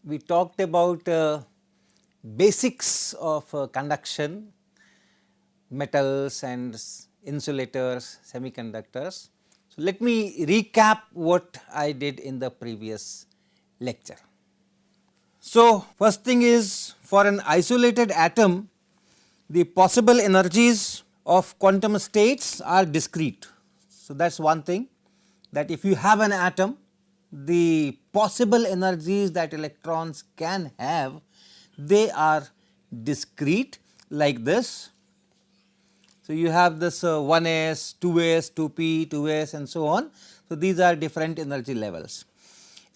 we talked about basics of conduction, metals and insulators, semiconductors. So, let me recap what I did in the previous lecture. So, first thing is, for an isolated atom, the possible energies of quantum states are discrete. So, that is one thing, that if you have an atom, the possible energies that electrons can have, they are discrete like this. So, you have this 1s, 2s, 2p, 2s and so on. So, these are different energy levels,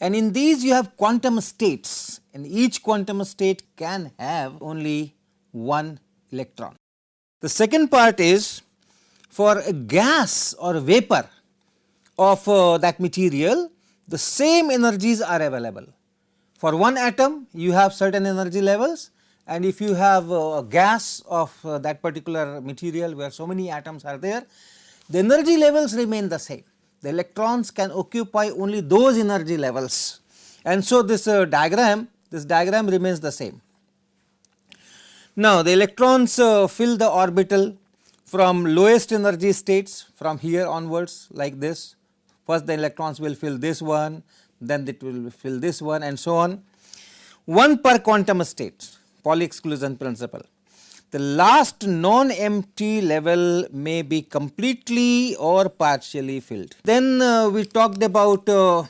and in these you have quantum states, and each quantum state can have only one electron. The second part is, for a gas or vapor of that material, the same energies are available. For one atom you have certain energy levels, and if you have a gas of that particular material where so many atoms are there, the energy levels remain the same. The electrons can occupy only those energy levels, and so this diagram remains the same. Now, the electrons fill the orbital from lowest energy states from here onwards like this. First the electrons will fill this one, then it will fill this one and so on. One per quantum state, Pauli exclusion principle. The last non-empty level may be completely or partially filled. Then we talked about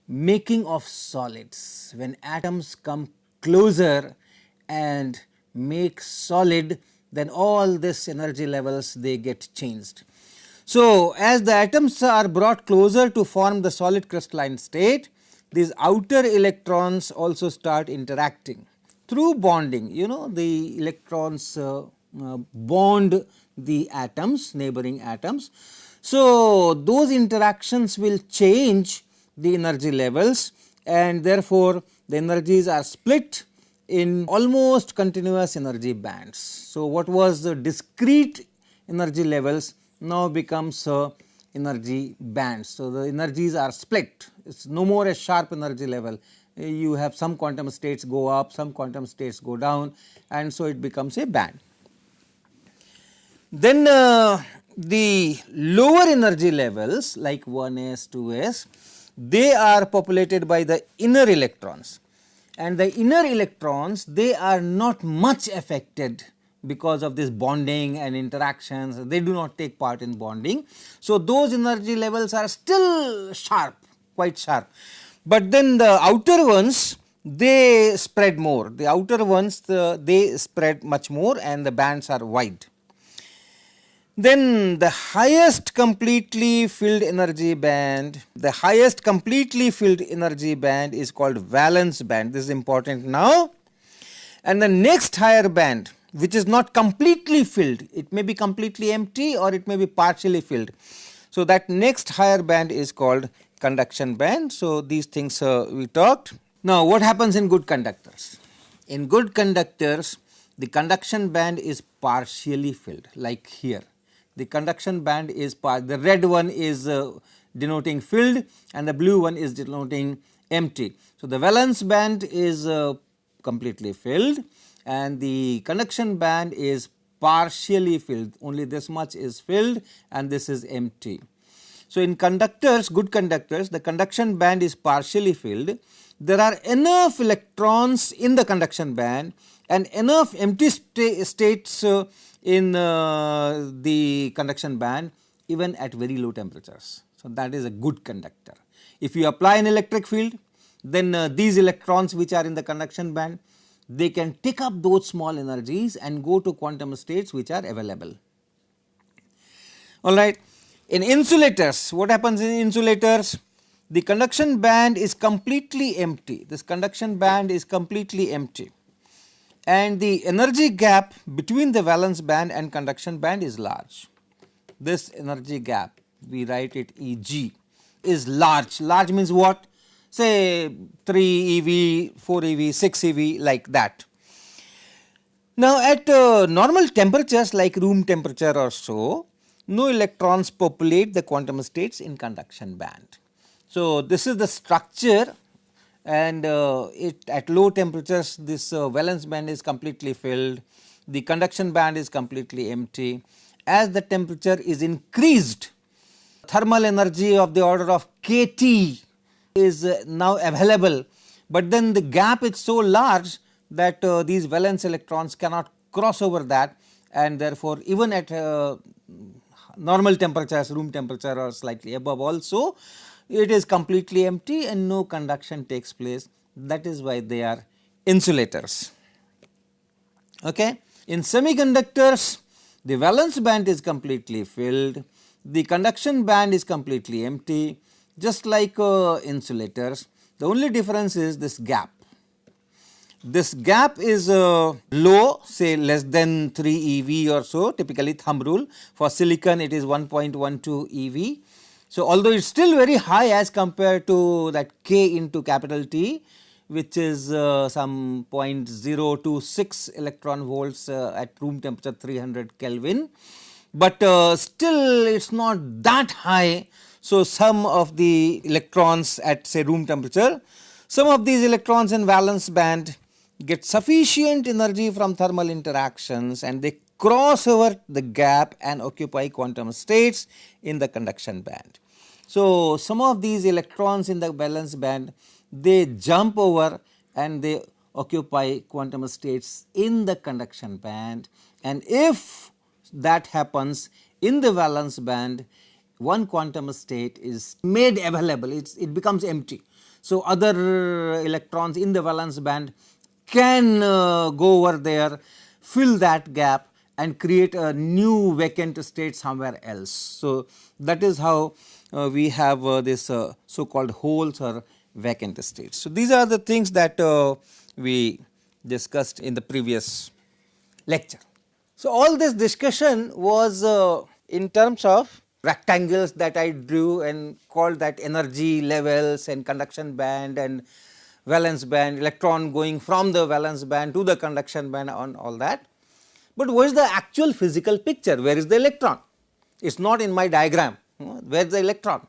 making of solids. When atoms come closer and make solid, then all this energy levels they get changed. So, as the atoms are brought closer to form the solid crystalline state, these outer electrons also start interacting through bonding. You know, the electrons bond the atoms, neighboring atoms. So, those interactions will change the energy levels, and therefore, the energies are split in almost continuous energy bands. So, what was the discrete energy levels now becomes energy bands. So, the energies are split, it is no more a sharp energy level. You have some quantum states go up, some quantum states go down, and so it becomes a band. Then the lower energy levels like 1s, 2s, they are populated by the inner electrons, and the inner electrons, they are not much affected because of this bonding and interactions. They do not take part in bonding. So, those energy levels are still sharp, quite sharp, but then the outer ones, they spread more. The outer ones, they spread much more, and the bands are wide. Then the highest completely filled energy band, is called valence band. This is important now. And the next higher band, which is not completely filled, it may be completely empty or it may be partially filled. So, that next higher band is called conduction band. So, these things we talked. Now, what happens in good conductors? In good conductors, the conduction band is partially filled, like here. The conduction band is the red one is denoting filled and the blue one is denoting empty. So, the valence band is completely filled and the conduction band is partially filled, only this much is filled and this is empty. So, in conductors, good conductors, the conduction band is partially filled. There are enough electrons in the conduction band and enough empty states in the conduction band even at very low temperatures. So, that is a good conductor. If you apply an electric field, then these electrons which are in the conduction band, they can take up those small energies and go to quantum states which are available. Alright. In insulators, what happens in insulators? The conduction band is completely empty. This conduction band is completely empty, and the energy gap between the valence band and conduction band is large. This energy gap, we write it Eg, is large. Large means what? Say 3 eV, 4 eV, 6 eV, like that. Now, at normal temperatures like room temperature or so, no electrons populate the quantum states in conduction band. So, this is the structure and at low temperatures this valence band is completely filled, the conduction band is completely empty. As the temperature is increased, thermal energy of the order of kT is now available, but then the gap is so large that these valence electrons cannot cross over that, and therefore even at normal temperatures, room temperature or slightly above also, it is completely empty and no conduction takes place. That is why they are insulators. Okay. In semiconductors, the valence band is completely filled, the conduction band is completely empty, just like insulators. The only difference is this gap. This gap is low, say less than 3 eV or so, typically thumb rule. For silicon it is 1.12 eV. So, although it is still very high as compared to that K into capital T, which is some 0.026 electron volts at room temperature 300 Kelvin, but still it is not that high. So, some of the electrons at say room temperature, some of these electrons in valence band get sufficient energy from thermal interactions and they cross over the gap and occupy quantum states in the conduction band. So, some of these electrons in the valence band, they jump over and they occupy quantum states in the conduction band, and if that happens in the valence band, one quantum state is made available, it becomes empty. So, other electrons in the valence band can go over there, fill that gap and create a new vacant state somewhere else. So, that is how we have this so called holes or vacant states. So, these are the things that we discussed in the previous lecture. So, all this discussion was in terms of rectangles that I drew and called that energy levels and conduction band and valence band, electron going from the valence band to the conduction band on all that. But what is the actual physical picture? Where is the electron? It is not in my diagram. Where is the electron?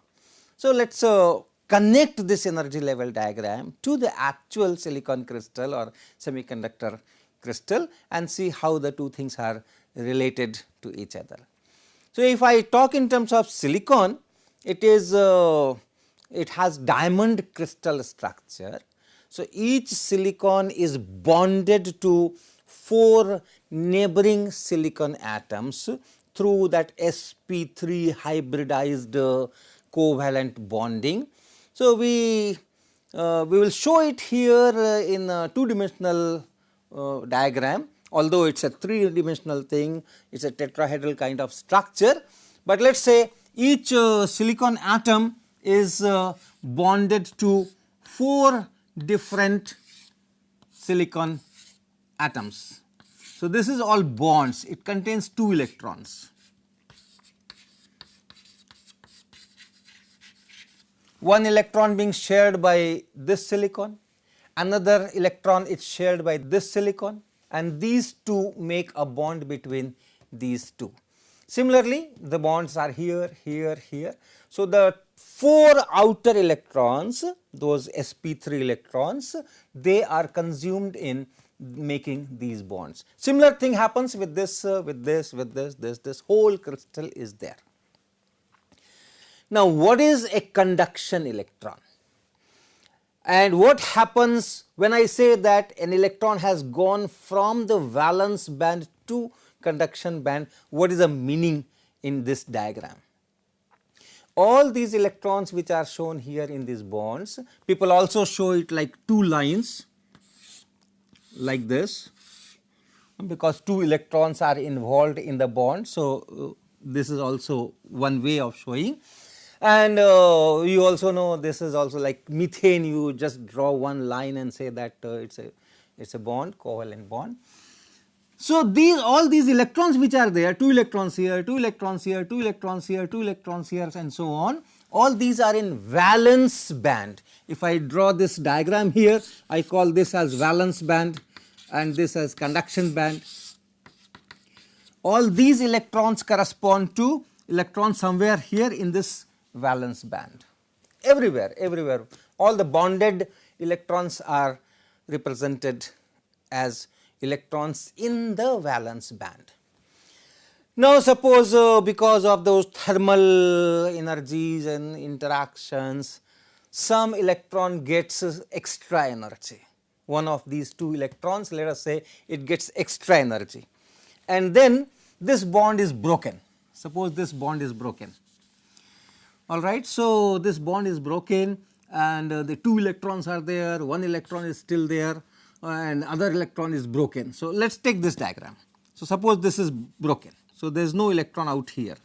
So, let us connect this energy level diagram to the actual silicon crystal or semiconductor crystal and see how the two things are related to each other. So, if I talk in terms of silicon, it is it has diamond crystal structure. So, each silicon is bonded to 4 neighboring silicon atoms through that sp3 hybridized covalent bonding. So, we will show it here in a 2-dimensional diagram, although it is a 3-dimensional thing, it is a tetrahedral kind of structure, but let us say each silicon atom is bonded to 4 different silicon atoms. So, this is all bonds, it contains 2 electrons. One electron being shared by this silicon, another electron is shared by this silicon, and these two make a bond between these two. Similarly, the bonds are here, here, here. So, the 4 outer electrons, those sp3 electrons, they are consumed in making these bonds. Similar thing happens with this, this whole crystal is there. Now, what is a conduction electron? And what happens when I say that an electron has gone from the valence band to conduction band? What is the meaning in this diagram? All these electrons which are shown here in these bonds, people also show it like 2 lines like this, because 2 electrons are involved in the bond. So, this is also one way of showing. And you also know this is also like methane, you just draw one line and say that it is a bond, covalent bond. So, all these electrons which are there, 2 electrons here, 2 electrons here, 2 electrons here, 2 electrons here and so on, all these are in valence band. If I draw this diagram here, I call this as valence band and this as conduction band. All these electrons correspond to electrons somewhere here in this valence band, everywhere, all the bonded electrons are represented as electrons in the valence band. Now, suppose because of those thermal energies and interactions, some electron gets extra energy. One of these two electrons, let us say it gets extra energy, and then this bond is broken. Suppose this bond is broken. All right. So, this bond is broken and the two electrons are there, one electron is still there and other electron is broken. So, let us take this diagram. So, suppose this is broken. So, there is no electron out here.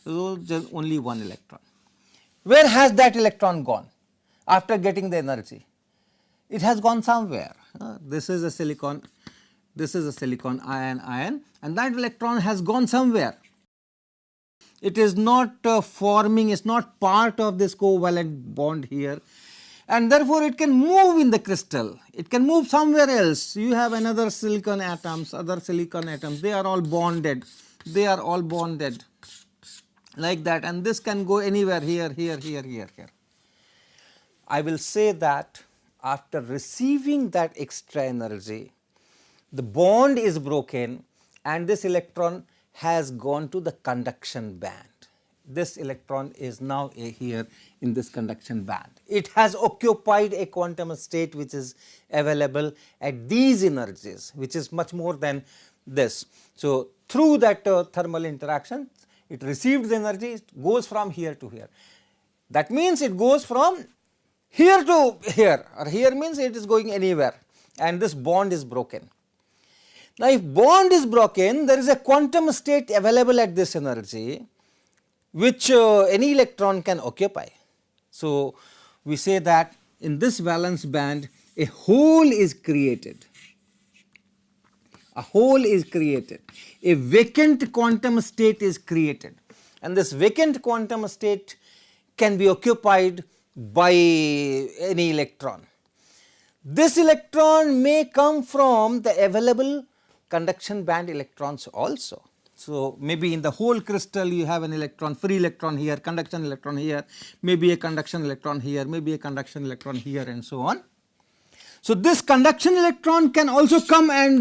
So, just only one electron. Where has that electron gone after getting the energy? It has gone somewhere. This is a silicon ion and that electron has gone somewhere. It is not forming, it is not part of this covalent bond here, and therefore, it can move in the crystal, it can move somewhere else. You have another silicon atoms, other silicon atoms, they are all bonded like that, and this can go anywhere, here. I will say that after receiving that extra energy, the bond is broken and this electron has gone to the conduction band. This electron is now here in this conduction band. It has occupied a quantum state which is available at these energies, which is much more than this. So, through that thermal interaction, it received the energy, it goes from here to here. That means it goes from here to here, or here means it is going anywhere, and this bond is broken. Now, if bond is broken, there is a quantum state available at this energy which any electron can occupy. So, we say that in this valence band a hole is created, a vacant quantum state is created, and this vacant quantum state can be occupied by any electron. This electron may come from the available conduction band electrons also. So, maybe in the whole crystal you have an electron, free electron here, conduction electron here, maybe a conduction electron here, maybe a conduction electron here, and so on. So, this conduction electron can also come and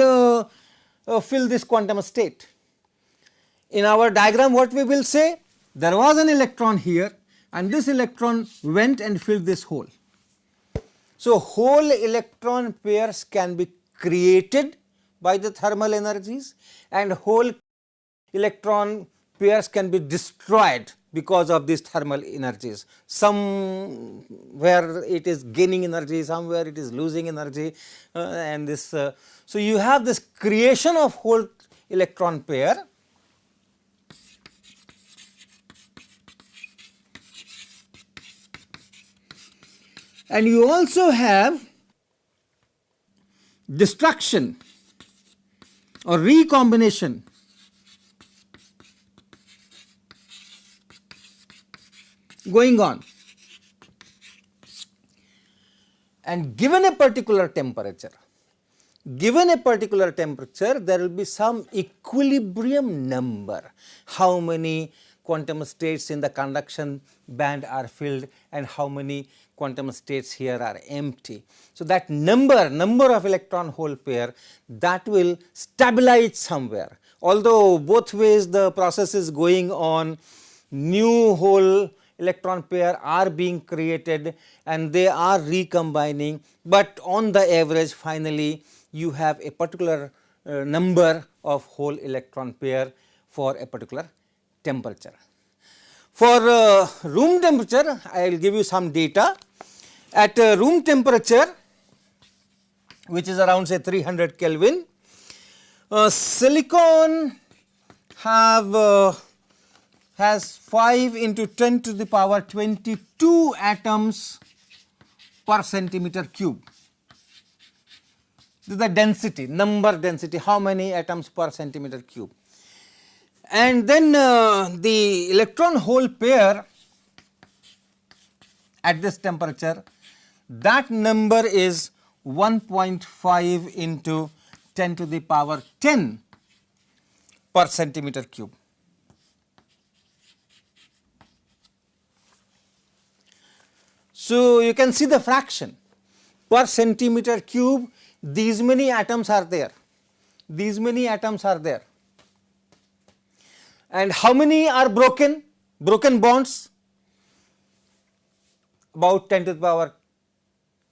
fill this quantum state. In our diagram, what we will say, there was an electron here and this electron went and filled this hole. So, whole electron pairs can be created by the thermal energies and whole electron pairs can be destroyed because of these thermal energies. Somewhere it is gaining energy, somewhere it is losing energy, and this. So, you have this creation of whole electron pair. And you also have destruction or recombination going on, and given a particular temperature, there will be some equilibrium number, how many quantum states in the conduction band are filled and how many quantum states here are empty. So, that number of electron hole pair, that will stabilize somewhere. Although both ways the process is going on, new whole electron pair are being created and they are recombining, but on the average finally you have a particular number of whole electron pair for a particular temperature. For room temperature, I will give you some data. At room temperature, which is around say 300 Kelvin, silicon has 5 into 10 to the power 22 atoms per centimeter cube. This is the density, number density, how many atoms per centimeter cube. And then the electron hole pair at this temperature, that number is 1.5 into 10 to the power 10 per centimeter cube. So, you can see the fraction. per centimeter cube, these many atoms are there, these many atoms are there. And how many are broken bonds? About 10 to the power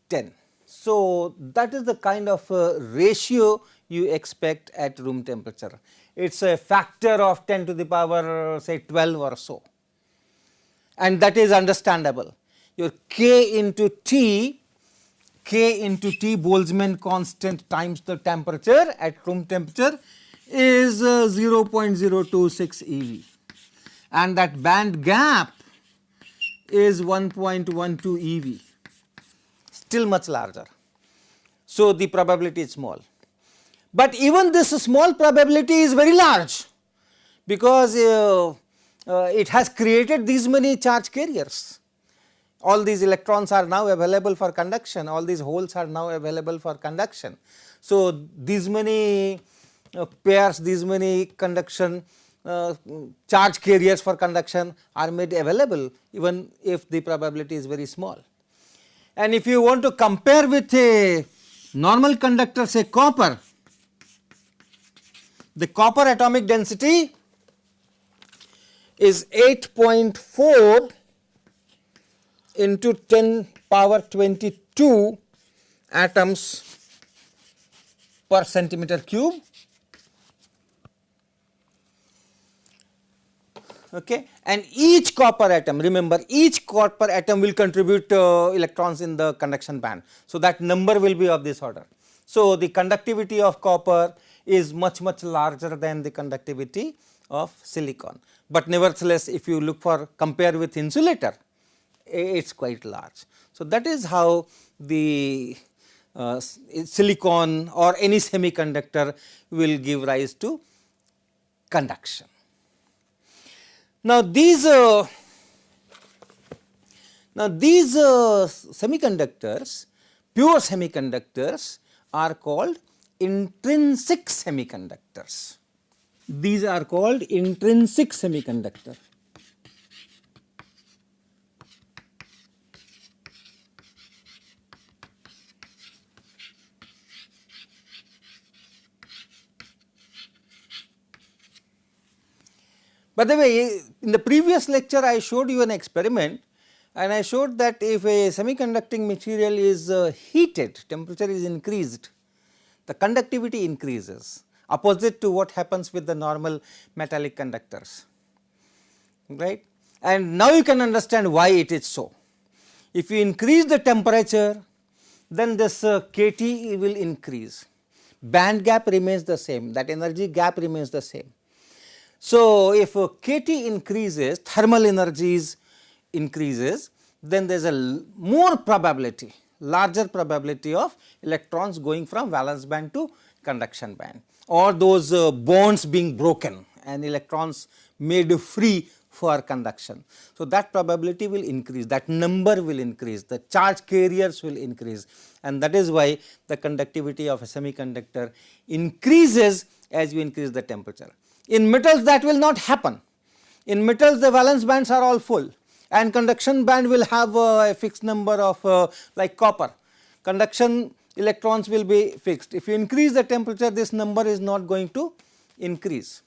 10. So, that is the kind of ratio you expect at room temperature. It is a factor of 10 to the power say 12 or so, and that is understandable. Your K into T Boltzmann constant times the temperature at room temperature is 0.026 eV, and that band gap is 1.12 eV, still much larger. So, the probability is small, but even this small probability is very large, because it has created these many charge carriers. All these electrons are now available for conduction, all these holes are now available for conduction. So, these many pairs, these many conduction charge carriers for conduction are made available, even if the probability is very small. And if you want to compare with a normal conductor, say copper, the copper atomic density is 8.4 into 10 power 22 atoms per centimeter cube. Okay. And each copper atom, remember, each copper atom will contribute electrons in the conduction band. So, that number will be of this order. So, the conductivity of copper is much larger than the conductivity of silicon, but nevertheless, if you look for compare with insulator, it is quite large. So, that is how the silicon or any semiconductor will give rise to conduction. Now, these semiconductors, pure semiconductors, are called intrinsic semiconductors. These are called intrinsic semiconductor. By the way, in the previous lecture I showed you an experiment, and I showed that if a semiconducting material is heated, temperature is increased, the conductivity increases, opposite to what happens with the normal metallic conductors, right. And now you can understand why it is so. If you increase the temperature, then this kT will increase, band gap remains the same, that energy gap remains the same. So, if kT increases, thermal energies increases, then there is a more probability, larger probability of electrons going from valence band to conduction band, or those bonds being broken and electrons made free for conduction. So, that probability will increase, that number will increase, the charge carriers will increase, and that is why the conductivity of a semiconductor increases as you increase the temperature. In metals that will not happen. In metals the valence bands are all full, and conduction band will have a fixed number of like copper. Conduction electrons will be fixed. If you increase the temperature, this number is not going to increase.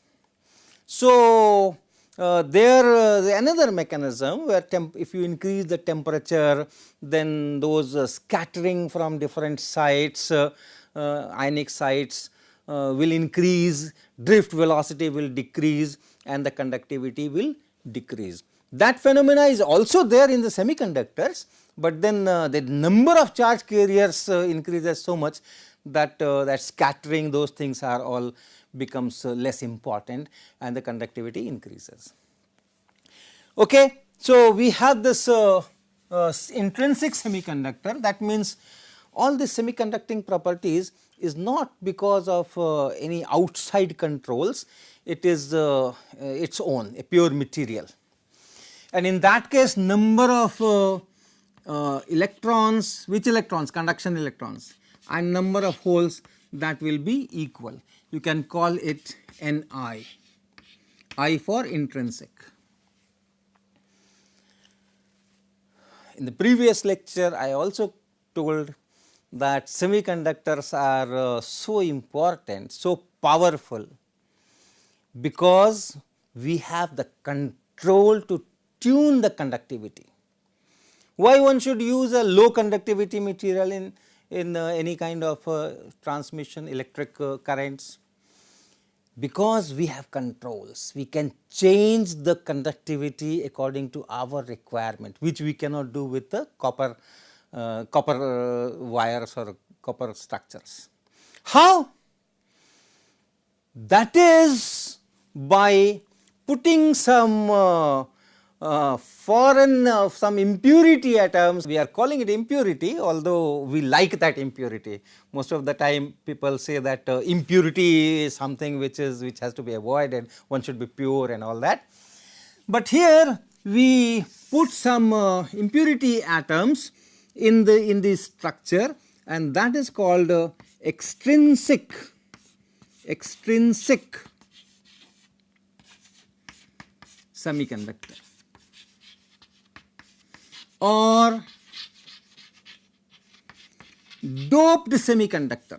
So, there another mechanism where if you increase the temperature, then those scattering from different sites, ionic sites will increase, drift velocity will decrease, and the conductivity will decrease. That phenomena is also there in the semiconductors, but then the number of charge carriers increases so much that that scattering, those things are all becomes less important, and the conductivity increases. Okay. So, we have this intrinsic semiconductor, that means all the semiconducting properties is not because of any outside controls, it is its own, a pure material. And in that case, number of electrons, which electrons? Conduction electrons, and number of holes, that will be equal. You can call it Ni, I for intrinsic. In the previous lecture, I also told that semiconductors are so important, so powerful, because we have the control to tune the conductivity. Why one should use a low conductivity material in any kind of transmission electric currents? Because we have controls, we can change the conductivity according to our requirement, which we cannot do with the copper wires or copper structures. How? That is by putting some some impurity atoms. We are calling it impurity, although we like that impurity. Most of the time people say that impurity is something which has to be avoided, one should be pure and all that. But here we put some impurity atoms in this structure, and that is called extrinsic semiconductor or doped semiconductor.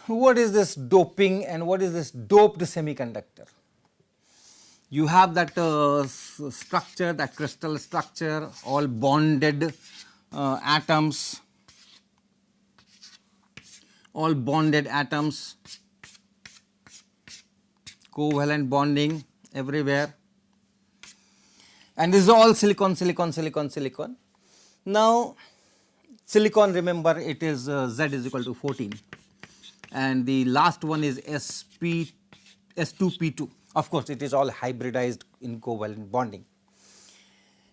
What is this doping and what is this doped semiconductor? You have that structure, that crystal structure, all bonded atoms, covalent bonding everywhere, and this is all silicon. Now silicon, remember, it is Z is equal to 14, and the last one is S2P2. Of course, it is all hybridized in covalent bonding.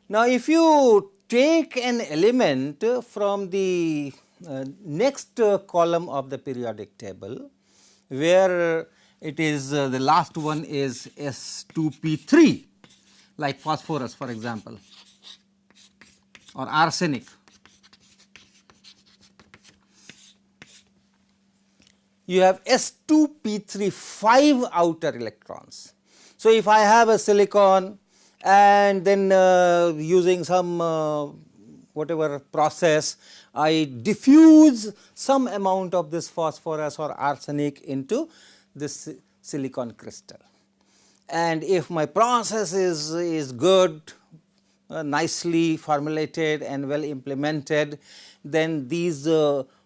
Now, if you take an element from the next column of the periodic table, where it is the last one is S2P3, like phosphorus for example, or arsenic. You have S2P3, 5 outer electrons. So, if I have a silicon and then using some whatever process, I diffuse some amount of this phosphorus or arsenic into this silicon crystal, and if my process is good, nicely formulated and well implemented, then these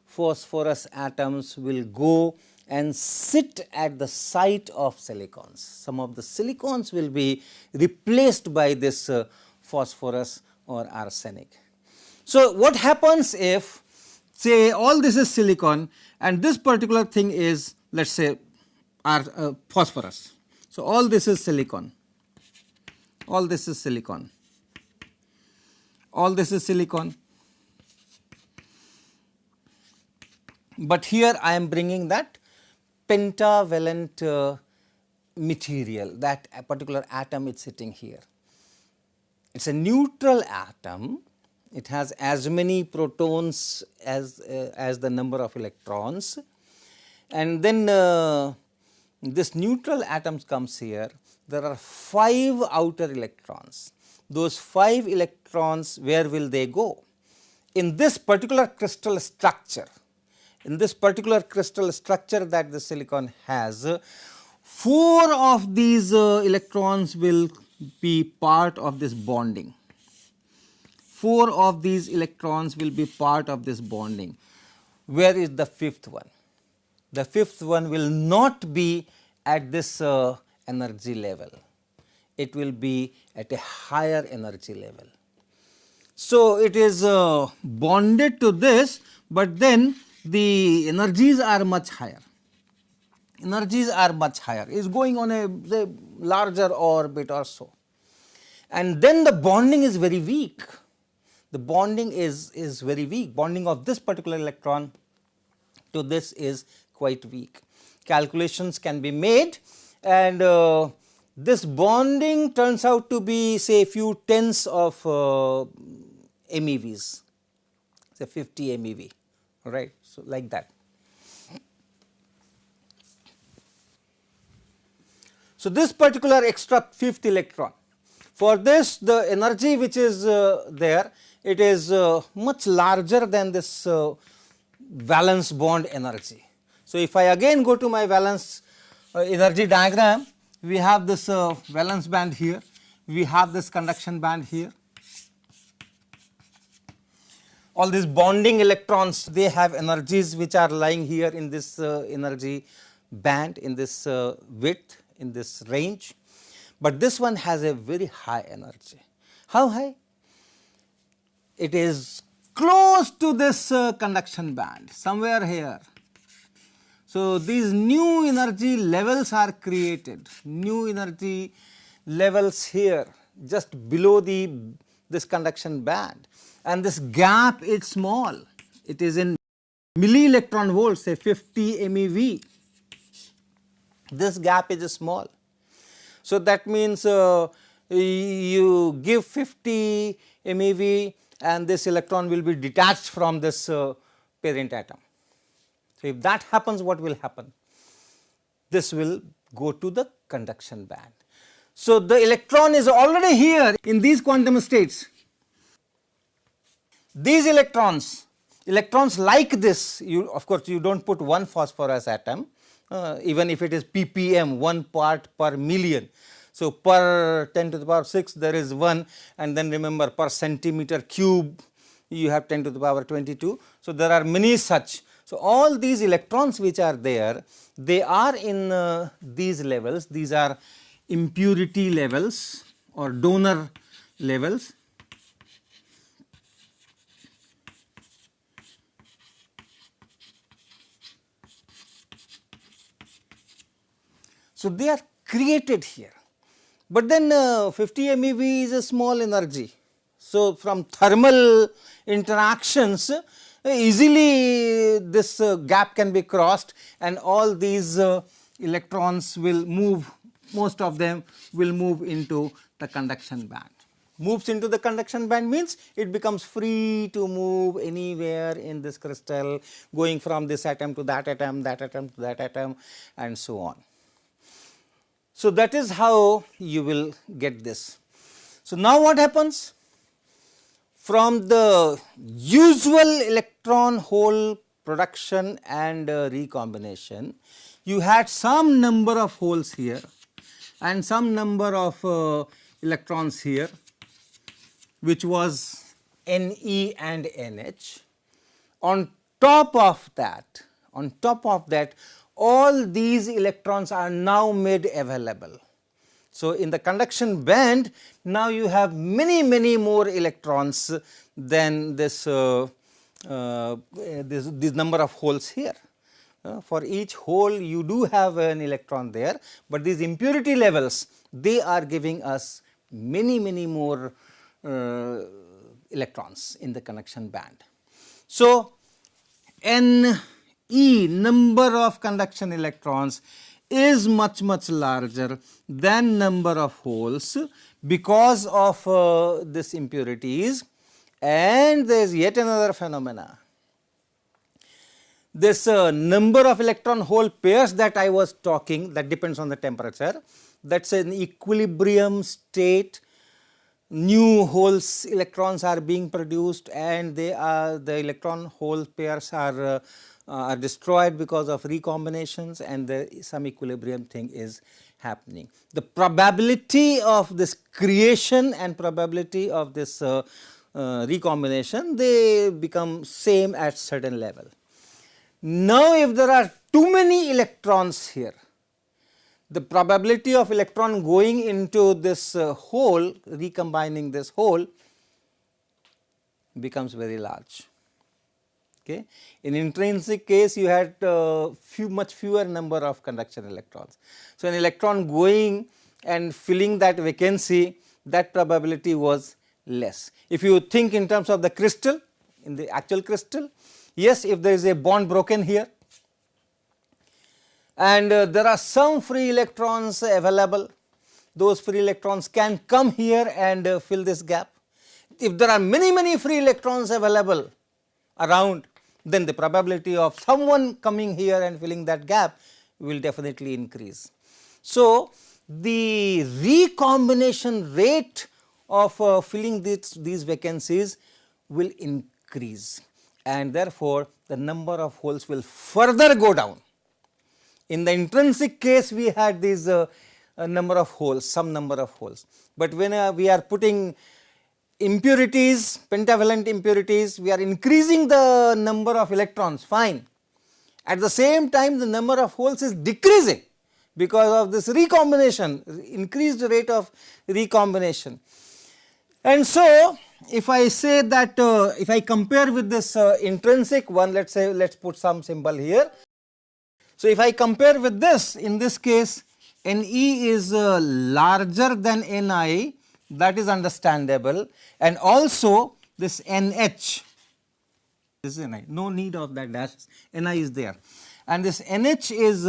phosphorus atoms will go and sit at the site of silicons. Some of the silicons will be replaced by this phosphorus or arsenic. So, what happens if, say, all this is silicon and this particular thing is, let us say, phosphorus. So, all this is silicon, all this is silicon, all this is silicon. But here I am bringing that pentavalent material, that a particular atom is sitting here. It is a neutral atom, it has as many protons as the number of electrons, and then this neutral atom comes here. There are 5 outer electrons. Those 5 electrons, where will they go? In this particular crystal structure, that the silicon has, 4 of these electrons will be part of this bonding. 4 of these electrons will be part of this bonding. Where is the 5th one? The 5th one will not be at this energy level, it will be at a higher energy level. So, it is bonded to this, but then the energies are much higher. Is going on a say larger orbit or so, and then the bonding is very weak. Bonding of this particular electron to this is quite weak. Calculations can be made, and this bonding turns out to be, say, a few tens of MeVs, say 50 MeV, right. So, like that. So, this particular extra fifth electron, for this the energy which is there, it is much larger than this valence bond energy. So, if I again go to my valence energy diagram, we have this valence band here, we have this conduction band here. All these bonding electrons, they have energies which are lying here in this energy band, in this width, in this range, but this one has a very high energy. How high? It is close to this conduction band, somewhere here. So, these new energy levels are created, new energy levels here just below this conduction band, and this gap is small, it is in milli electron volts, say 50 MeV. This gap is small. So, that means you give 50 MeV and this electron will be detached from this parent atom. So, if that happens, what will happen? This will go to the conduction band. So, the electron is already here in these quantum states. These electrons like this, of course, you do not put one phosphorus atom, even if it is ppm, 1 part per million. So, per 10 to the power 6 there is 1, and then remember per centimeter cube you have 10 to the power 22. So, there are many such. So, all these electrons which are there, they are in these levels, these are impurity levels or donor levels. So, they are created here, but then 50 MeV is a small energy. So, from thermal interactions easily this gap can be crossed and all these electrons will move, most of them will move into the conduction band. Moves into the conduction band means it becomes free to move anywhere in this crystal, going from this atom to that atom, that atom to that atom, and so on. So, that is how you will get this. So, now what happens? From the usual electron hole production and recombination, you had some number of holes here and some number of electrons here, which was Ne and NH. On top of that, all these electrons are now made available. So, in the conduction band, now you have many more electrons than this number of holes here. For each hole you do have an electron there, but these impurity levels, they are giving us many more electrons in the conduction band. So, Ne, number of conduction electrons, is much larger than number of holes because of this impurities. And there is yet another phenomena. This number of electron hole pairs that I was talking, that depends on the temperature, that is an equilibrium state. New holes electrons are being produced and they are, the electron hole pairs are destroyed because of recombinations, and some equilibrium thing is happening. The probability of this creation and probability of this recombination, they become same at certain level. Now, if there are too many electrons here, the probability of electron going into this hole, recombining this hole, becomes very large. Okay. In intrinsic case, you had much fewer number of conduction electrons. So, an electron going and filling that vacancy, that probability was less. If you think in terms of the crystal, in the actual crystal, yes, if there is a bond broken here and there are some free electrons available, those free electrons can come here and fill this gap. If there are many free electrons available around, then the probability of someone coming here and filling that gap will definitely increase. So, the recombination rate of filling these vacancies will increase, and therefore, the number of holes will further go down. In the intrinsic case, we had this number of holes, some number of holes, but when we are putting impurities, pentavalent impurities, we are increasing the number of electrons, fine. At the same time, the number of holes is decreasing because of this recombination, increased rate of recombination. And so, if I say that if I compare with this intrinsic one, let us say, let us put some symbol here. So, if I compare with this, in this case Ne is larger than Ni, that is understandable, and also this NH, this is Ni, no need of that dash, Ni is there, and this NH is,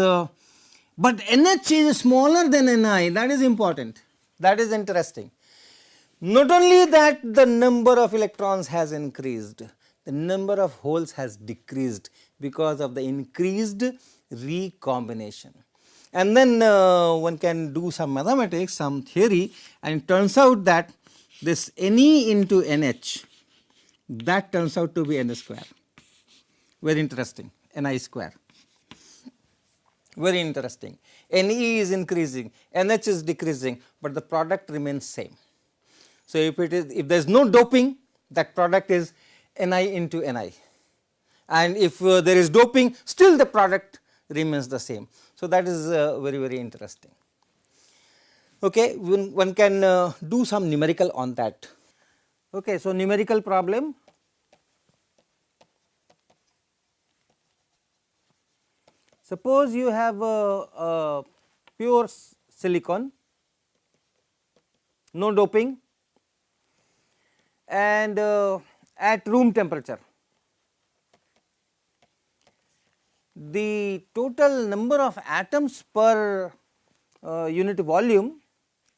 but NH is smaller than Ni, that is important, that is interesting. Not only that the number of electrons has increased, the number of holes has decreased because of the increased recombination. And then one can do some mathematics, some theory, and it turns out that this Ne into NH, that turns out to be N square, very interesting, Ni square, very interesting. Ne is increasing, NH is decreasing, but the product remains same. So, if there is no doping, that product is Ni into Ni, and if there is doping, still the product remains the same. So, that is very interesting. Okay, one can do some numerical on that. Okay, so numerical problem. Suppose you have a pure silicon, no doping, and at room temperature, the total number of atoms per unit volume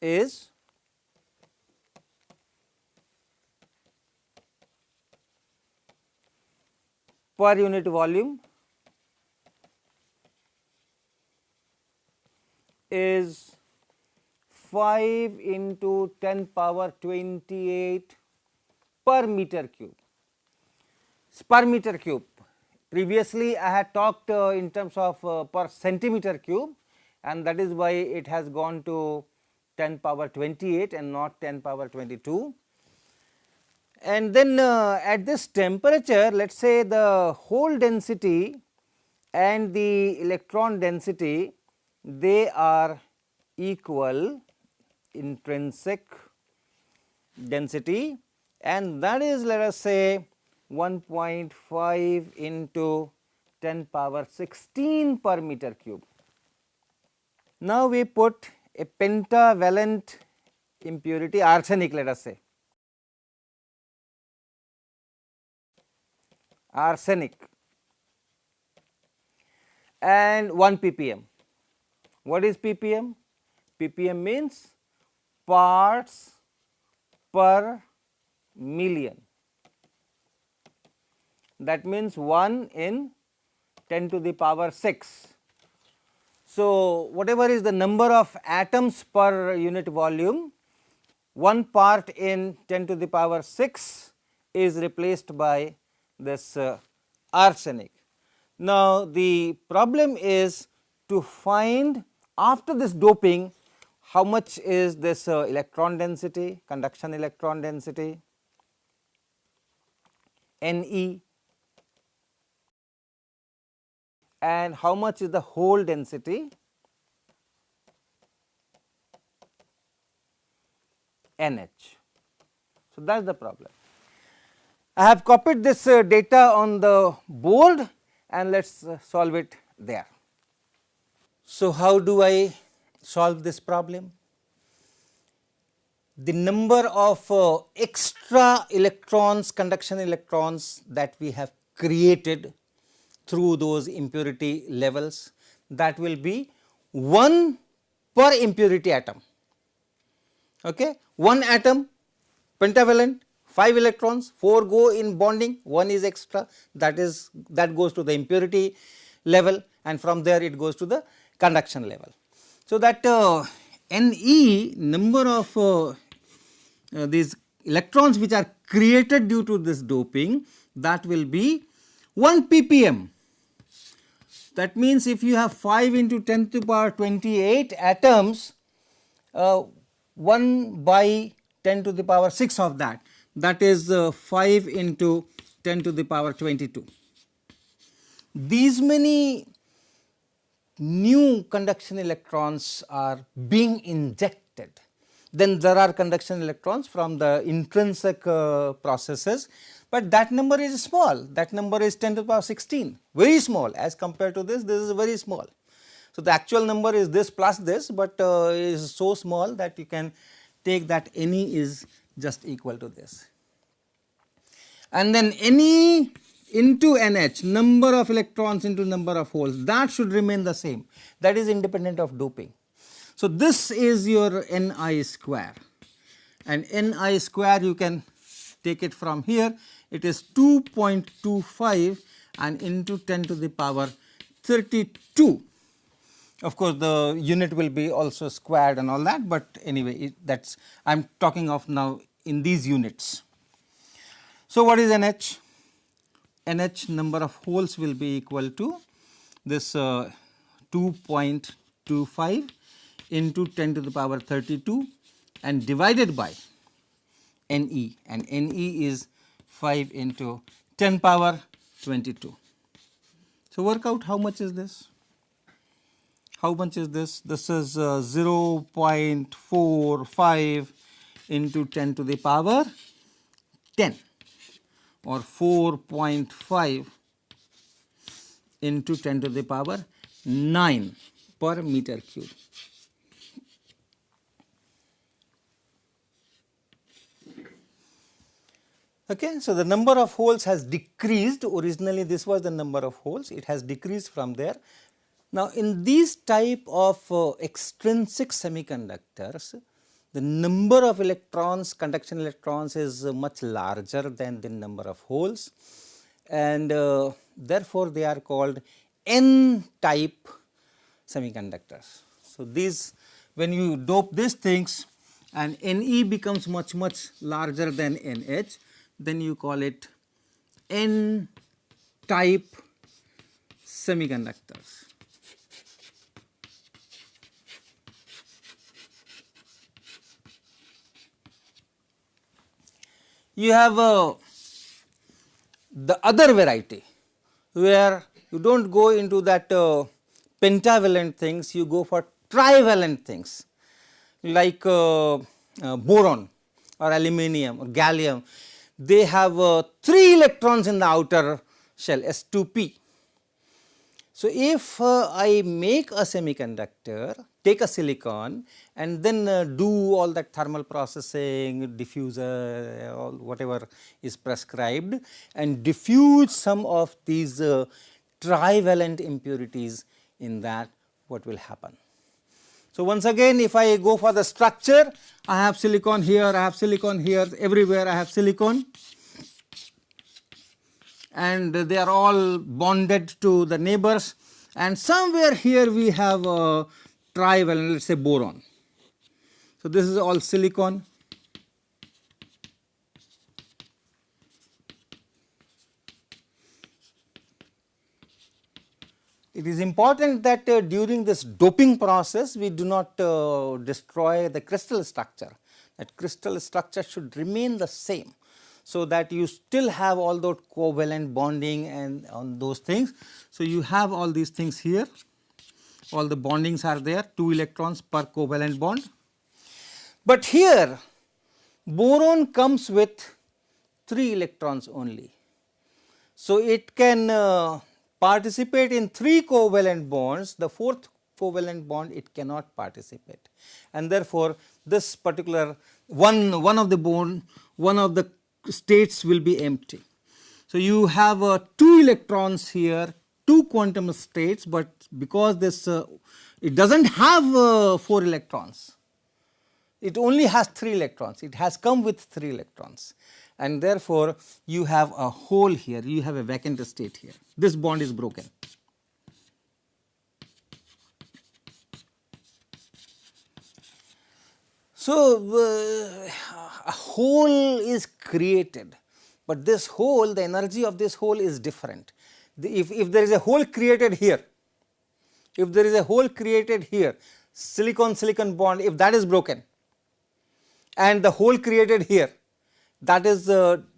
is per unit volume is 5 into 10 power 28 per meter cube. Per meter cube. Previously, I had talked in terms of per centimeter cube, and that is why it has gone to 10 power 28 and not 10 power 22. And then at this temperature, let us say the hole density and the electron density, they are equal, intrinsic density, and that is, let us say, 1.5 into 10 power 16 per meter cube. Now, we put a pentavalent impurity, arsenic, let us say, arsenic, and 1 ppm. What is ppm? ppm means parts per million. That means 1 in 10 to the power 6. So, whatever is the number of atoms per unit volume, 1 part in 10 to the power 6 is replaced by this arsenic. Now, the problem is to find after this doping how much is this electron density, conduction electron density, Ne, and how much is the hole density, NH. So, that is the problem. I have copied this data on the board and let us solve it there. So, how do I solve this problem? The number of extra electrons, conduction electrons that we have created through those impurity levels, that will be 1 per impurity atom. Okay? 1 atom, pentavalent, 5 electrons, 4 go in bonding, 1 is extra, that goes to the impurity level, and from there it goes to the conduction level. So, that Ne, number of these electrons which are created due to this doping, that will be 1 ppm. That means, if you have 5 into 10 to the power 28 atoms, 1 by 10 to the power 6 of that, that is 5 into 10 to the power 22. These many new conduction electrons are being injected. Then there are conduction electrons from the intrinsic processes, but that number is small. That number is 10 to the power 16, very small as compared to this is very small. So, the actual number is this plus this, but is so small that you can take that Ne is just equal to this. And then Ne into NH, number of electrons into number of holes, that should remain the same, that is independent of doping. So, this is your Ni square, and Ni square you can take it from here, it is 2.25 and into 10 to the power 32. Of course, the unit will be also squared and all that, but anyway that is I am talking of now in these units. So, what is NH? NH number of holes will be equal to this 2.25 into 10 to the power 32 and divided by Ne, and Ne is 5 into 10 power 22. So, work out how much is this? How much is this? This is 0.45 into 10 to the power 10, or 4.5 into 10 to the power 9 per meter cube. Okay, so the number of holes has decreased. Originally this was the number of holes, it has decreased from there. Now, in these type of extrinsic semiconductors, the number of electrons, conduction electrons, is much larger than the number of holes, and therefore they are called N type semiconductors. So, these, when you dope these things and Ne becomes much larger than NH, then you call it N type semiconductors. You have the other variety where you do not go into that pentavalent things, you go for trivalent things like boron or aluminum or gallium. They have 3 electrons in the outer shell, S2p. So, if I make a semiconductor, take a silicon and then do all that thermal processing, diffuser, all whatever is prescribed, and diffuse some of these trivalent impurities in that, what will happen? So, once again, if I go for the structure, I have silicon here, I have silicon here, everywhere I have silicon, and they are all bonded to the neighbors, and somewhere here we have a trivalent, let us say boron. So, this is all silicon. It is important that during this doping process we do not destroy the crystal structure, that crystal structure should remain the same, so that you still have all those covalent bonding and on those things. So, you have all these things here, all the bondings are there, 2 electrons per covalent bond. But here boron comes with 3 electrons only. So, it can participate in 3 covalent bonds, the 4th covalent bond it cannot participate, and therefore, this particular one of the states will be empty. So, you have 2 electrons here, 2 quantum states, but because this it does not have 4 electrons, it only has 3 electrons, it has come with 3 electrons, and therefore, you have a hole here, you have a vacant state here, this bond is broken. So, a hole is created, but this hole, the energy of this hole is different. If there is a hole created here, if there is a hole created here, silicon-silicon bond, if that is broken and the hole created here, that is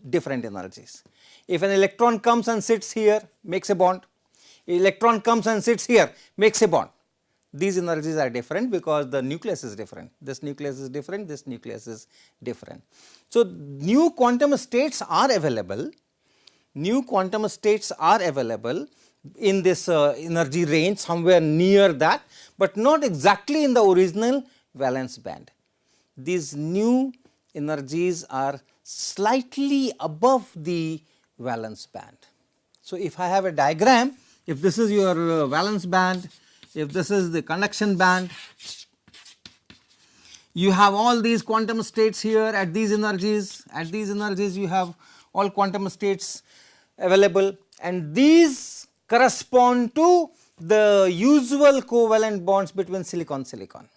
different energies. If an electron comes and sits here, makes a bond, electron comes and sits here, makes a bond. These energies are different because the nucleus is different. This nucleus is different, this nucleus is different. So, new quantum states are available, new quantum states are available in this energy range, somewhere near that, but not exactly in the original valence band. These new energies are slightly above the valence band. So, if I have a diagram, if this is your valence band, if this is the conduction band, you have all these quantum states here at these energies you have all quantum states available, and these correspond to the usual covalent bonds between silicon-silicon.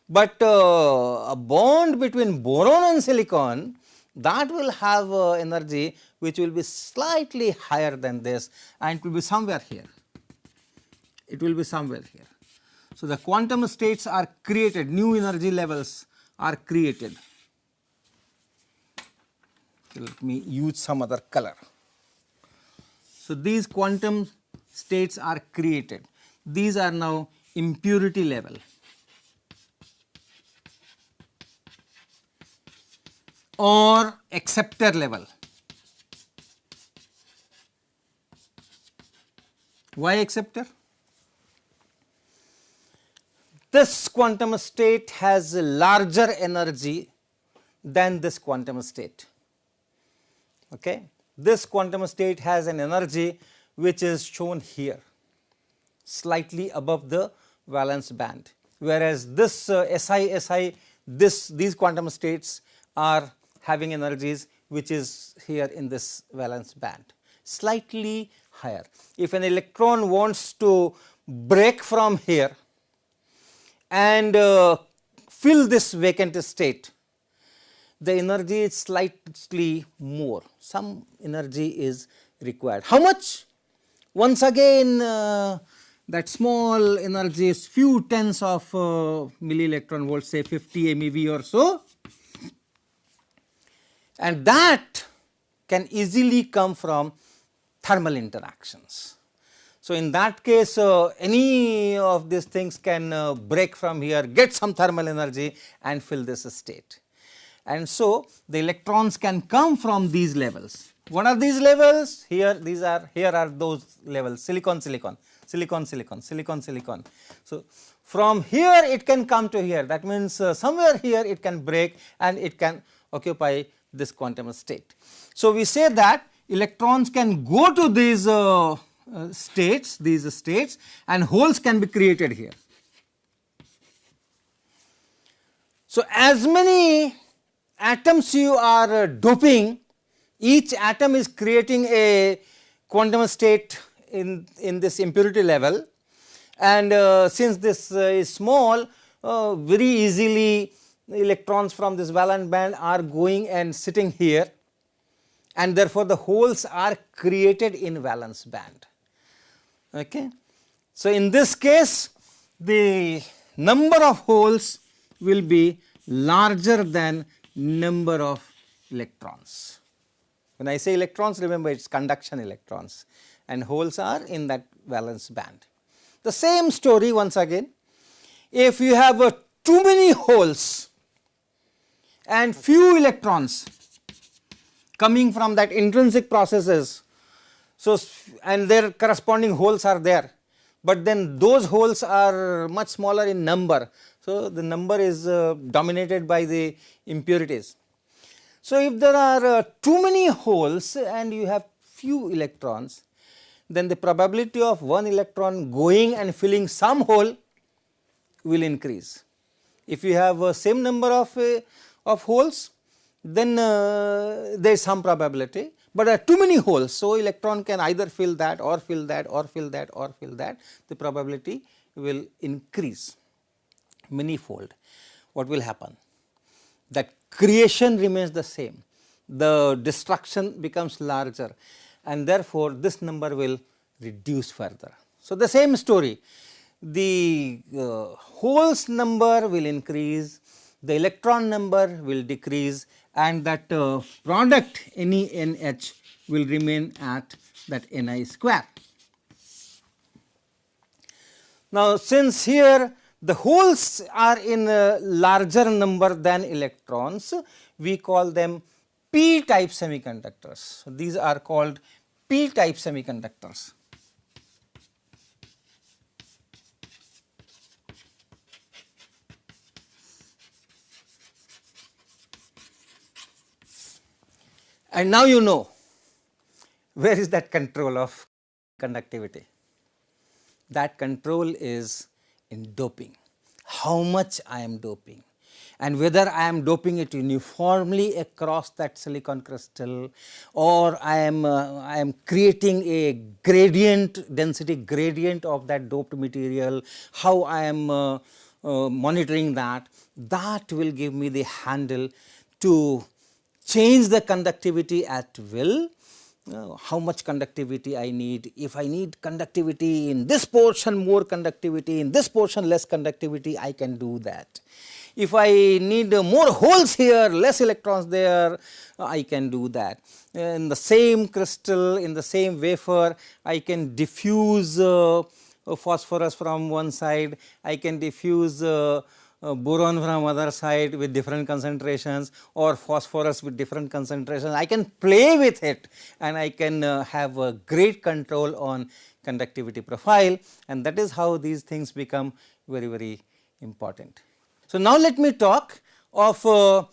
But a bond between boron and silicon, that will have energy which will be slightly higher than this, and it will be somewhere here. It will be somewhere here. So, the quantum states are created, new energy levels are created. So, let me use some other color. So, these quantum states are created. These are now impurity level. Or acceptor level. Why acceptor? This quantum state has a larger energy than this quantum state. Okay. This quantum state has an energy which is shown here, slightly above the valence band, whereas this Si, these quantum states are having energies which is here in this valence band, slightly higher. If an electron wants to break from here and fill this vacant state, the energy is slightly more, some energy is required. How much? Once again that small energy is few tens of milli electron volts, say 50 MeV or so, and that can easily come from thermal interactions. So, in that case any of these things can break from here, get some thermal energy and fill this state. And so, the electrons can come from these levels. What are these levels? Here are those levels, silicon, silicon, silicon, silicon, silicon, silicon. So, from here it can come to here, that means somewhere here it can break and it can occupy this quantum state. So, we say that electrons can go to these states and holes can be created here. So, as many atoms you are doping, each atom is creating a quantum state in this impurity level, and since this is small, very easily electrons from this valence band are going and sitting here, and therefore, the holes are created in valence band. Okay. So, in this case the number of holes will be larger than number of electrons. When I say electrons, remember it is conduction electrons, and holes are in that valence band. The same story once again, if you have too many holes and few electrons coming from that intrinsic processes, so and their corresponding holes are there, but then those holes are much smaller in number. So, the number is dominated by the impurities. So, if there are too many holes and you have few electrons, then the probability of one electron going and filling some hole will increase. If you have same number of holes, then there is some probability, but there are too many holes. So, electron can either fill that or fill that or fill that or fill that, the probability will increase manyfold. what will happen? That creation remains the same, the destruction becomes larger, and therefore, this number will reduce further. So, the same story, the holes number will increase, the electron number will decrease, and that product NeNH will remain at that Ni square. Now, since here the holes are in a larger number than electrons, we call them p type semiconductors. So, these are called p type semiconductors. And now you know where is that control of conductivity. That control is in doping, how much I am doping, and whether I am doping it uniformly across that silicon crystal, or I am creating a gradient, density gradient of that doped material, how I am monitoring that. That will give me the handle to change the conductivity at will. How much conductivity I need. If I need conductivity in this portion, more conductivity, in this portion less conductivity, I can do that. If I need more holes here, less electrons there, I can do that. In the same crystal, in the same wafer, I can diffuse phosphorus from one side, I can diffuse boron from other side with different concentrations, or phosphorus with different concentrations. I can play with it and I can have a great control on conductivity profile, and that is how these things become very, very important. So, now let me talk of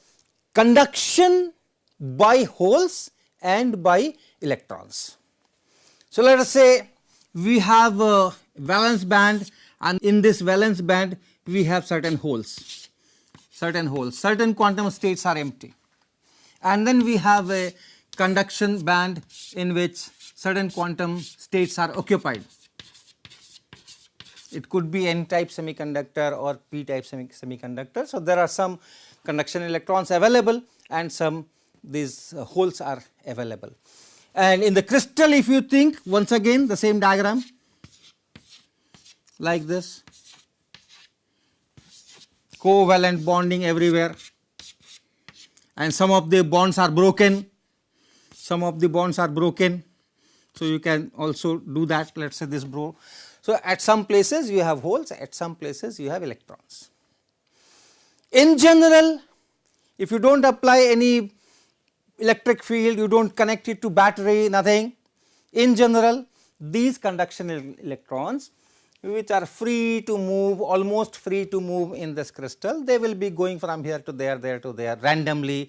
conduction by holes and by electrons. So, let us say we have a valence band, and in this valence band we have certain holes, certain quantum states are empty, and then we have a conduction band in which certain quantum states are occupied. It could be N type semiconductor or P type semiconductor. So, there are some conduction electrons available and some these holes are available. And in the crystal, if you think, once again the same diagram like this, covalent bonding everywhere, and some of the bonds are broken, some of the bonds are broken. So, you can also do that, let us say this bro. So, at some places you have holes, at some places you have electrons. In general, if you do not apply any electric field, you do not connect it to battery, nothing. In general, these conduction electrons, which are free to move, almost free to move in this crystal, they will be going from here to there to there randomly,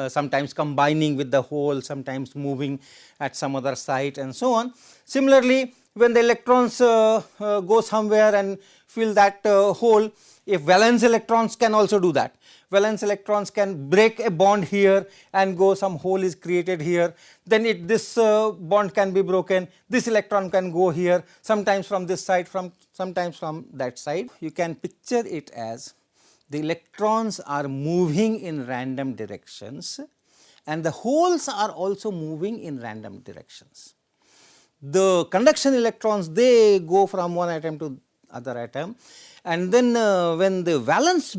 sometimes combining with the hole, sometimes moving at some other site and so on. Similarly, when the electrons go somewhere and fill that hole, if valence electrons can also do that. Valence electrons can break a bond here and go, some hole is created here, then this bond can be broken, this electron can go here, sometimes from this side, sometimes from that side. You can picture it as the electrons are moving in random directions and the holes are also moving in random directions. The conduction electrons, they go from one atom to other atom, and then when the valence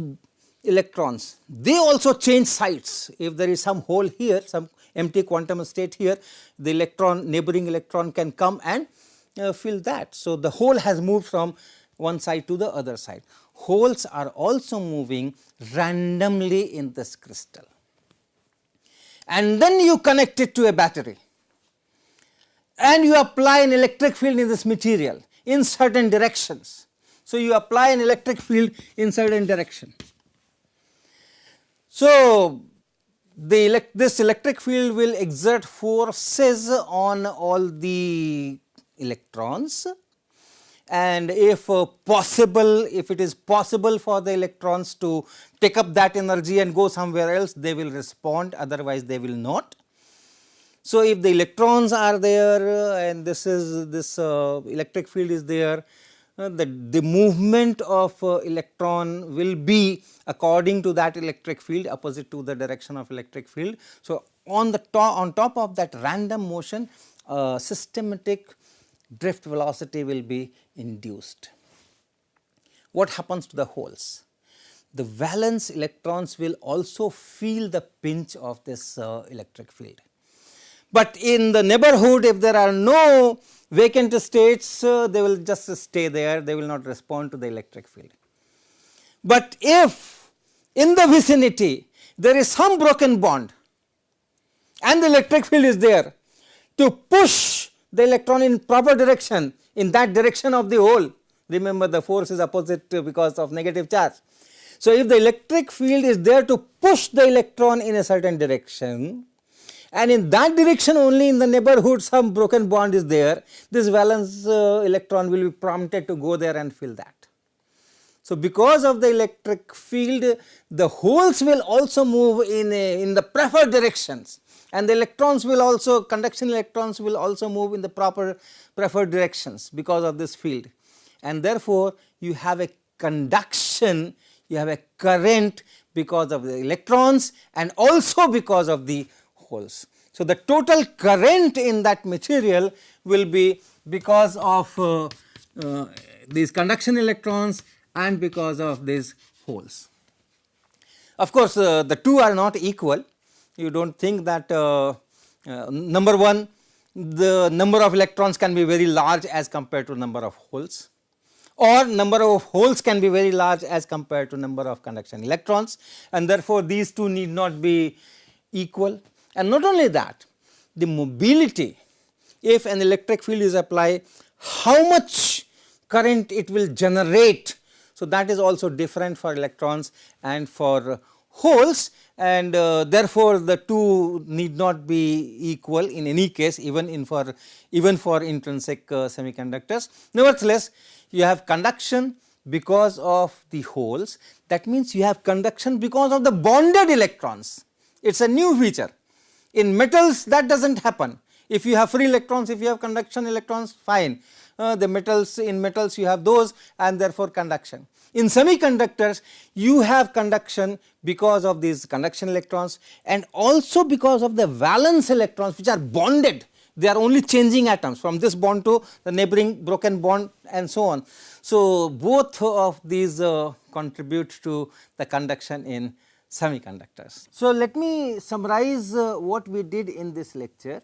electrons, they also change sites. If there is some hole here, some empty quantum state here, the electron, neighboring electron can come and fill that. So, the hole has moved from one side to the other side. Holes are also moving randomly in this crystal, and then you connect it to a battery and you apply an electric field in this material in certain directions. So, you apply an electric field in certain direction. So, this electric field will exert forces on all the electrons, and if it is possible for the electrons to take up that energy and go somewhere else, they will respond, otherwise they will not. So, if the electrons are there and this electric field is there, the movement of electron will be according to that electric field, opposite to the direction of electric field. So, on top of that random motion, systematic drift velocity will be induced. What happens to the holes? The valence electrons will also feel the pinch of this electric field. But in the neighborhood, if there are no vacant states, they will just stay there, they will not respond to the electric field. But if in the vicinity there is some broken bond and the electric field is there to push the electron in proper direction, in that direction of the hole, remember the force is opposite because of negative charge. So, if the electric field is there to push the electron in a certain direction, and in that direction only in the neighborhood some broken bond is there, this valence electron will be prompted to go there and fill that. So, because of the electric field, the holes will also move in the preferred directions, and the electrons will also, conduction electrons will also move in the proper preferred directions because of this field, and therefore, you have a conduction, you have a current because of the electrons and also because of the holes. So, the total current in that material will be because of these conduction electrons and because of these holes. Of course, the two are not equal. You do not think that number one, the number of electrons can be very large as compared to number of holes, or number of holes can be very large as compared to number of conduction electrons, and therefore, these two need not be equal. And not only that, the mobility, if an electric field is applied, how much current it will generate. So, that is also different for electrons and for holes, and therefore, the two need not be equal in any case, even for intrinsic semiconductors. Nevertheless, you have conduction because of the holes, that means you have conduction because of the bonded electrons. It is a new feature. In metals that does not happen. If you have free electrons, if you have conduction electrons, fine. The metals, in metals you have those, and therefore conduction. In semiconductors, you have conduction because of these conduction electrons and also because of the valence electrons, which are bonded. They are only changing atoms from this bond to the neighboring broken bond and so on. So, both of these contribute to the conduction in semiconductors. So, let me summarize what we did in this lecture.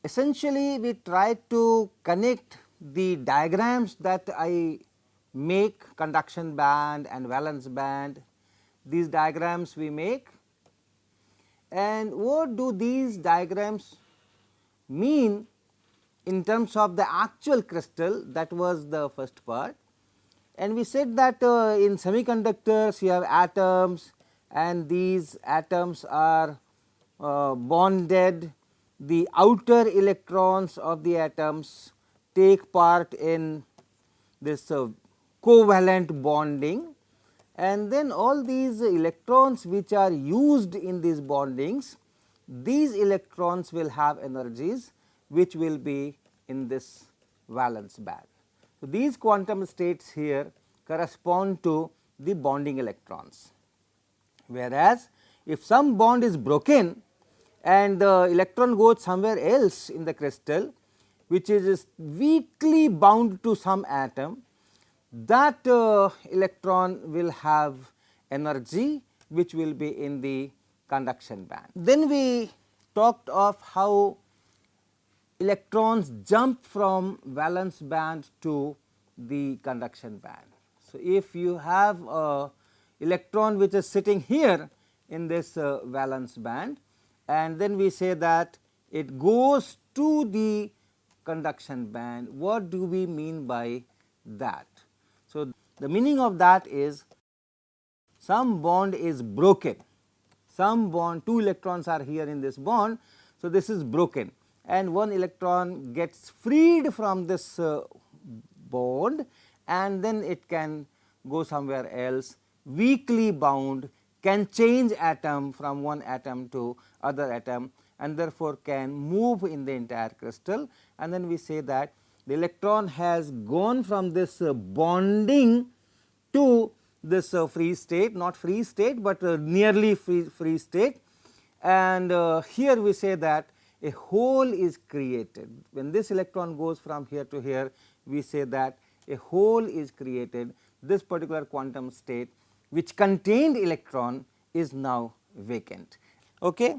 Essentially, we tried to connect the diagrams that I make, conduction band and valence band, these diagrams we make, and what do these diagrams mean in terms of the actual crystal. That was the first part. And we said that in semiconductors you have atoms, and these atoms are bonded. The outer electrons of the atoms take part in this covalent bonding, and then all these electrons which are used in these bondings, these electrons will have energies which will be in this valence band. So, these quantum states here correspond to the bonding electrons, whereas if some bond is broken and the electron goes somewhere else in the crystal, which is weakly bound to some atom, that electron will have energy which will be in the conduction band. Then we talked of how electrons jump from valence band to the conduction band. So, if you have a electron which is sitting here in this valence band, and then we say that it goes to the conduction band, what do we mean by that? So, the meaning of that is some bond is broken, some bond, two electrons are here in this bond. So, this is broken and one electron gets freed from this bond, and then it can go somewhere else, weakly bound, can change atom from one atom to other atom, and therefore, can move in the entire crystal. And then we say that The electron has gone from this bonding to this free state, not free state, but nearly free state, and here we say that a hole is created. When this electron goes from here to here, we say that a hole is created. This particular quantum state which contained electron is now vacant. Okay.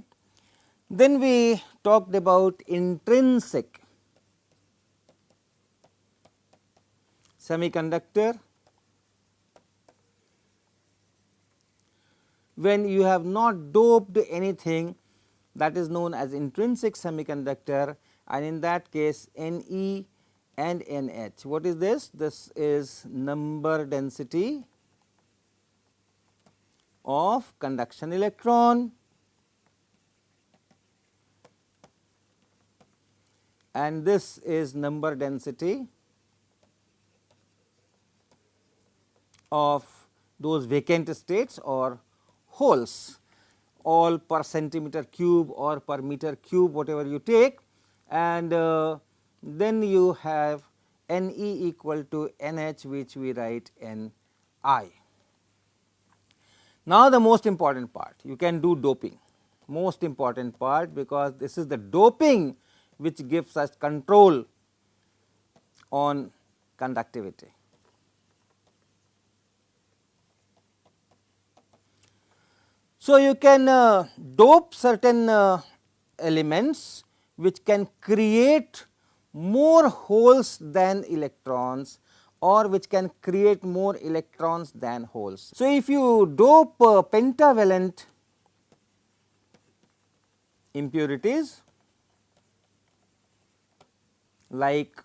Then we talked about intrinsic semiconductor. When you have not doped anything, that is known as intrinsic semiconductor, and in that case Ne and NH. What is this? This is number density of conduction electron, and this is number density of those vacant states or holes, all per centimeter cube or per meter cube, whatever you take, and then you have Ne equal to NH, which we write Ni. Now, the most important part, you can do doping, most important part, because this is the doping which gives us control on conductivity. So, you can dope certain elements which can create more holes than electrons, or which can create more electrons than holes. So, if you dope pentavalent impurities like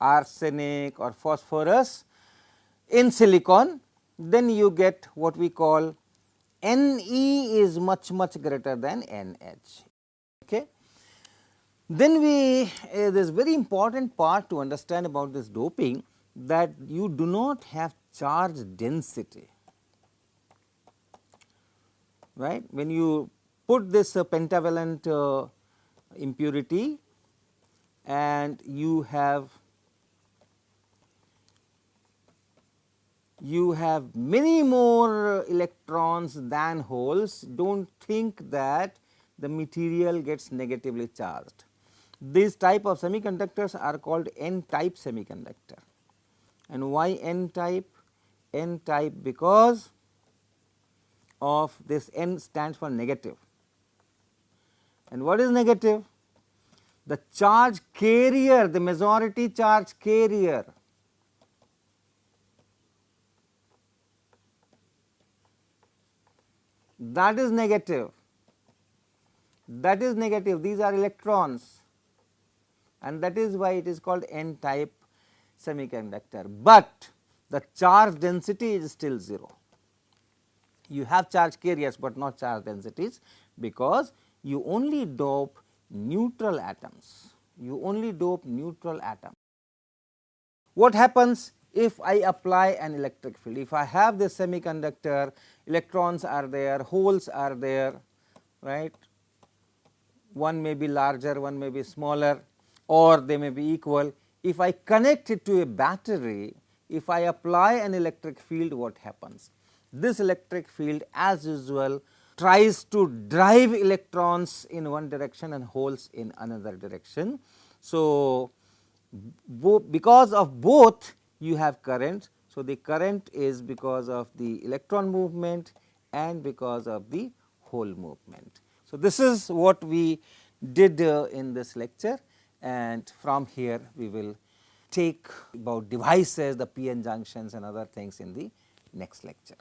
arsenic or phosphorus in silicon, then you get what we call Ne is much greater than NH. Okay. Then we this very important part to understand about this doping, that you do not have charge density, right. When you put this pentavalent impurity and you have many more electrons than holes, do not think that the material gets negatively charged. These type of semiconductors are called n-type semiconductor. And why n-type? N-type because of this n stands for negative. And what is negative? The charge carrier, the majority charge carrier, that is negative. That is negative. These are electrons, and that is why it is called n-type semiconductor. But the charge density is still 0. You have charge carriers, but not charge densities, because you only dope neutral atoms. You only dope neutral atoms. What happens if I apply an electric field? If I have this semiconductor, electrons are there, holes are there, right. One may be larger, one may be smaller, or they may be equal. If I connect it to a battery, if I apply an electric field, what happens? This electric field, as usual, tries to drive electrons in one direction and holes in another direction. So, because of both you have current. So, the current is because of the electron movement and because of the hole movement. So, this is what we did in this lecture, and from here we will take about devices, the p-n junctions and other things in the next lecture.